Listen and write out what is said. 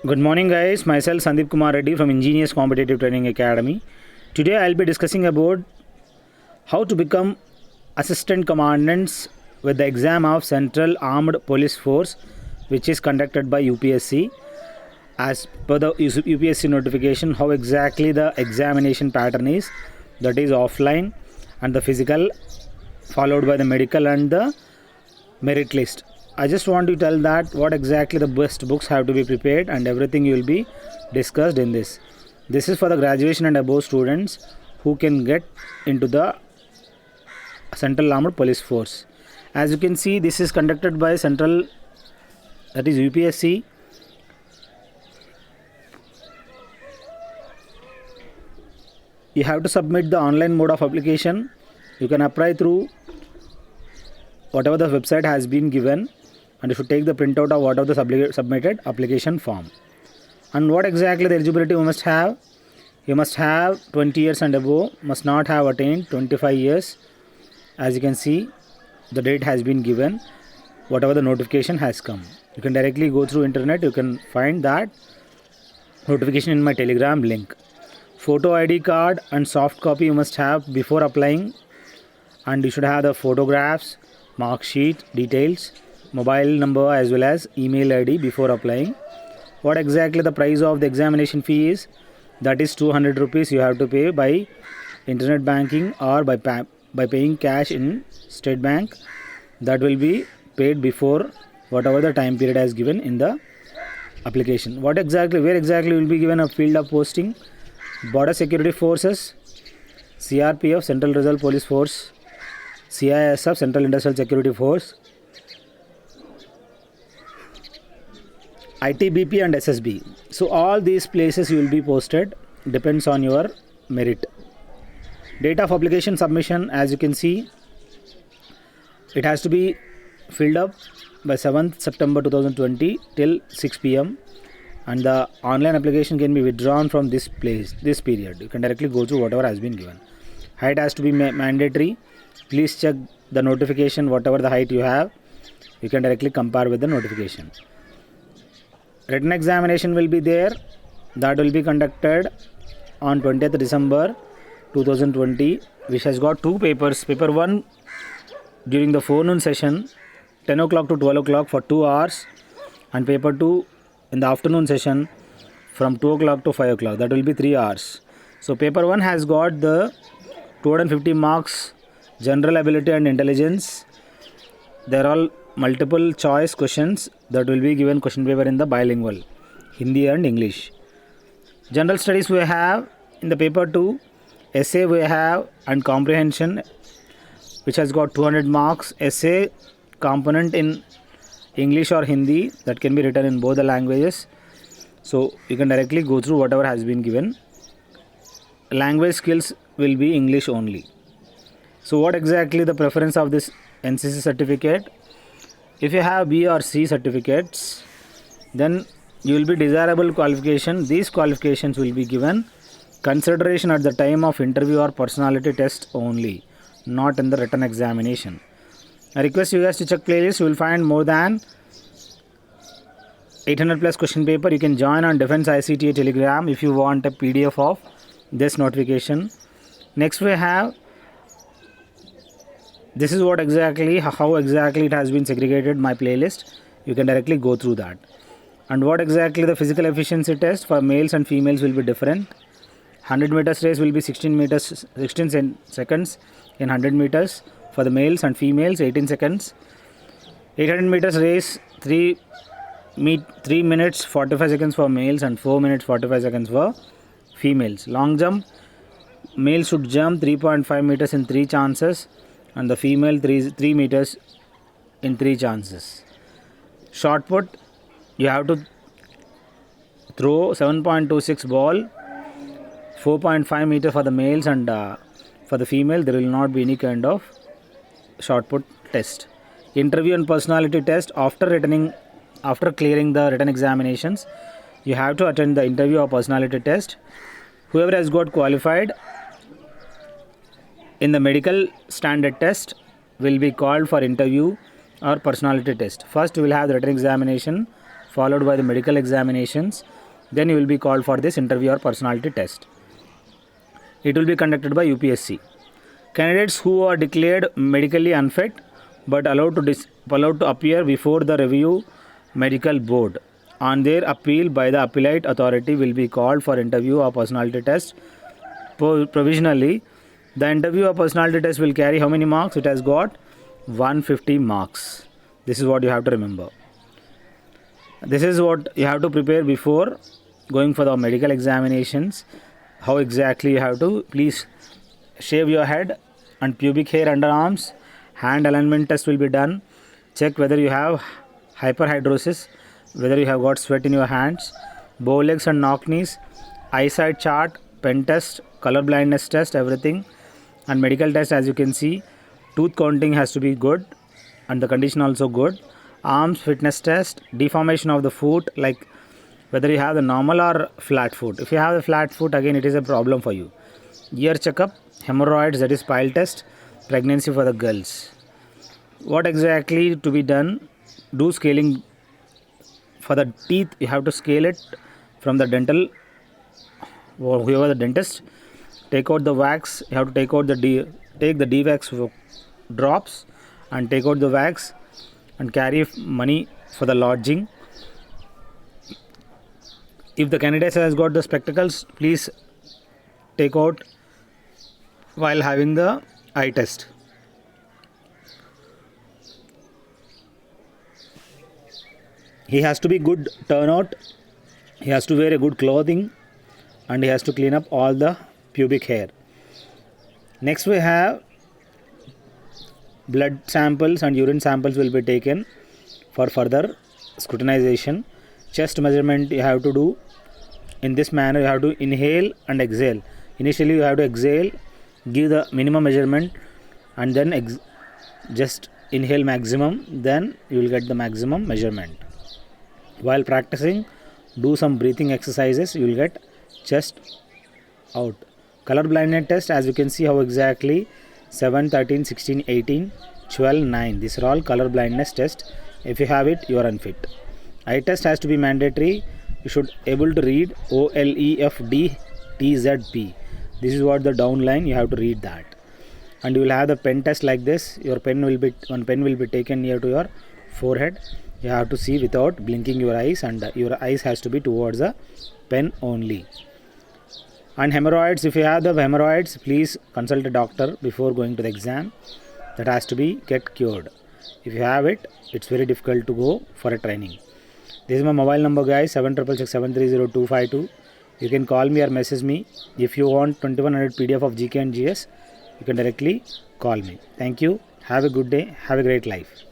Good morning, guys. Myself Sandeep Kumar Reddy from Ingenious Competitive Training Academy. Today, I'll be discussing about how to become assistant commandants with the exam of Central Armed Police Force, which is conducted by UPSC. As per the UPSC notification, how exactly the examination pattern is, that is offline and the physical, followed by the medical and the merit list. I just want to tell that what exactly the best books have to be prepared and everything will be discussed in this. This is for the graduation and above students who can get into the Central Armed Police Force. As you can see, this is conducted by Central, that is UPSC. You have to submit the online mode of application. You can apply through whatever the website has been given, and you should take the printout of whatever the submitted application form. And what exactly the eligibility you must have? You must have 20 years and above, must not have attained 25 years. As you can see, the date has been given, whatever the notification has come. You can directly go through internet, you can find that notification in my Telegram link. Photo ID card and soft copy you must have before applying, and you should have the photographs, mark sheet, details, mobile number as well as email ID before applying. What exactly the price of the examination fee is? That is 200 rupees you have to pay by internet banking or by paying cash in State Bank. That will be paid before whatever the time period has given in the application. Where exactly will be given a field of posting? Border Security Forces, CRPF, Central Reserve Police Force, CISF, Central Industrial Security Force, ITBP and SSB. So all these places you will be posted, depends on your merit. Date of application submission, as you can see, it has to be filled up by 7th September 2020 till 6 p.m. and the online application can be withdrawn from this period. You can directly go through whatever has been given. Height has to be mandatory. Please check the notification, whatever the height you have, you can directly compare with the notification. Written examination will be there, that will be conducted on 20th December 2020, which has got two papers. Paper 1 during the forenoon session 10 o'clock to 12 o'clock for 2 hours, and paper 2 in the afternoon session from 2 o'clock to 5 o'clock, that will be 3 hours. So paper 1 has got the 250 marks general ability and intelligence. There are all multiple choice questions that will be given question paper in the bilingual Hindi and English. General studies we have in the paper 2, essay we have and comprehension, which has got 200 marks. Essay component in English or Hindi, that can be written in both the languages, so you can directly go through whatever has been given. Language skills will be English only. So what exactly the preference of this NCC certificate? If you have B or C certificates, then you will be desirable qualification. These qualifications will be given consideration at the time of interview or personality test only, not in the written examination. I request you guys to check playlist. You will find more than 800 plus question paper. You can join on Defense ICTA Telegram if you want a PDF of this notification. Next we have, this is what exactly, how exactly it has been segregated, my playlist. You can directly go through that. And what exactly the physical efficiency test for males and females will be different. 100 meters race will be 16 seconds in 100 meters for the males, and females 18 seconds. 800 meters race 3 minutes 45 seconds for males and 4 minutes 45 seconds for females. Long jump, male should jump 3.5 meters in 3 chances, and the female 3 meters in 3 chances. Shot put, you have to throw 7.26 ball, 4.5 meter for the males, and for the female there will not be any kind of shot put test. Interview and personality test, after clearing the written examinations, you have to attend the interview or personality test. Whoever has got qualified in the medical standard test will be called for interview or personality test. First we will have the written examination, followed by the medical examinations. Then you will be called for this interview or personality test. It will be conducted by UPSC. Candidates who are declared medically unfit but allowed to appear before the review medical board on their appeal by the appellate authority will be called for interview or personality test. Provisionally, the interview or personality test will carry how many marks? It has got 150 marks. This is what you have to remember. This is what you have to prepare before going for the medical examinations. How exactly you have to, please shave your head and pubic hair, underarms, hand alignment test will be done. Check whether you have hyperhidrosis, whether you have got sweat in your hands, bow legs and knock knees, eyesight chart, pen test, color blindness test, everything, and medical test. As you can see, tooth counting has to be good and the condition also good. Arms fitness test, deformation of the foot, like whether you have the normal or flat foot. If you have a flat foot, again it is a problem for you. Ear checkup, hemorrhoids, that is pile test, pregnancy for the girls. What exactly to be done? Do scaling for the teeth. You have to scale it from the dental or whoever the dentist. Take out the wax. You have to take out the take the D-wax drops and take out the wax and carry money for the lodging. If the candidate has got the spectacles, please take out while having the eye test. He has to be good turnout, he has to wear a good clothing, and he has to clean up all the pubic hair. Next we have blood samples and urine samples will be taken for further scrutinization. Chest measurement you have to do in this manner. You have to inhale and exhale. Initially you have to exhale, give the minimum measurement, and then just inhale maximum, then you will get the maximum measurement. While practicing, do some breathing exercises, you will get chest out. Color blindness test, as you can see how exactly 7, 13, 16, 18, 12, 9. These are all color blindness test. If you have it, you are unfit. Eye test has to be mandatory. You should able to read OLEFD TZP. This is what the down line, you have to read that. And you will have the pen test like this. One pen will be taken near to your forehead. You have to see without blinking your eyes, and your eyes has to be towards the pen only. And hemorrhoids, if you have the hemorrhoids, please consult a doctor before going to the exam. That has to be get cured. If you have it, it's very difficult to go for a training. This is my mobile number, guys, 7667302252. You can call me or message me. If you want 2100 PDF of GK and GS, you can directly call me. Thank you. Have a good day. Have a great life.